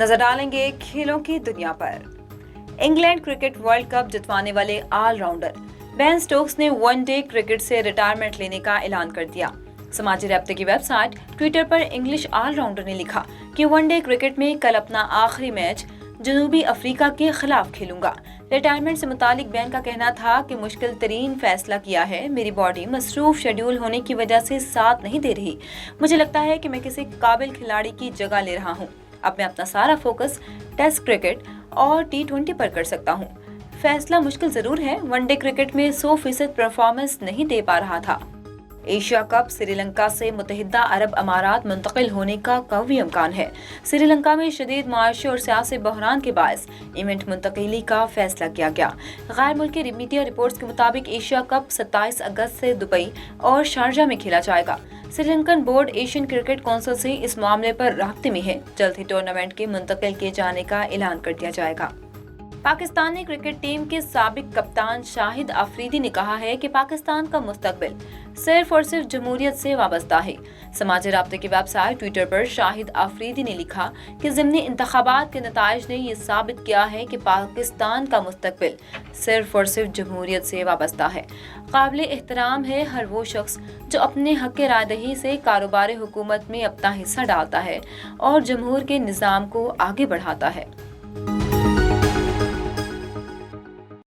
नजर डालेंगे खेलों की दुनिया पर। इंग्लैंड क्रिकेट वर्ल्ड कप जितवाने वाले ऑलराउंडर बेन स्टोक्स ने वनडे क्रिकेट से रिटायरमेंट लेने का ऐलान कर दिया। समाजी राब्ते की वेबसाइट ट्विटर पर इंग्लिश ऑलराउंडर ने लिखा कि वनडे क्रिकेट में कल अपना आखिरी मैच जनूबी अफ्रीका के खिलाफ खेलूंगा। रिटायरमेंट से मुतालिक बेन का कहना था कि मुश्किल तरीन फैसला किया है, मेरी बॉडी मसरूफ शेड्यूल होने की वजह से साथ नहीं दे रही। मुझे लगता है कि मैं किसी काबिल खिलाड़ी की जगह ले रहा हूँ। अब मैं अपना सारा फोकस टेस्ट क्रिकेट और T20 पर कर सकता हूँ। फैसला मुश्किल जरूर है, वनडे क्रिकेट में 100% परफॉर्मेंस नहीं दे पा रहा था। एशिया कप श्रीलंका से मुत्तहिदा अरब अमारात मुंतकिल होने का कवी इम्कान है। श्रीलंका में शदीद मुआशी और सियासी बहरान के बायस इवेंट मुंतकिली का फैसला किया गया। गैर मुल्की मीडिया रिपोर्ट्स के मुताबिक एशिया कप 27 अगस्त से दुबई और शारजा में खेला जाएगा। Sri Lankan board Asian cricket council से इस मामले पर राब्ते में है। जल्द ही टूर्नामेंट के मुंतकिल किए जाने का ऐलान कर दिया जाएगा। पाकिस्तानी क्रिकेट टीम के साबिक कप्तान शाहिद अफरीदी ने कहा है कि पाकिस्तान का मुस्तकबिल सिर्फ और सिर्फ जमहूरियत से वाबस्ता है। समाजी राब्ते की वेबसाइट ट्विटर पर शाहिद अफरीदी ने लिखा कि ज़िमनी इंतखाबात के नताइज ने यह साबित किया है कि पाकिस्तान का मुस्तकबिल सिर्फ और सिर्फ जमहूरियत से वाबस्ता है। काबिल एहतराम है हर वो शख्स जो अपने हक रायदही से कारोबार हुकूमत में अपना हिस्सा डालता है और जमहूर के निज़ाम को आगे बढ़ाता है।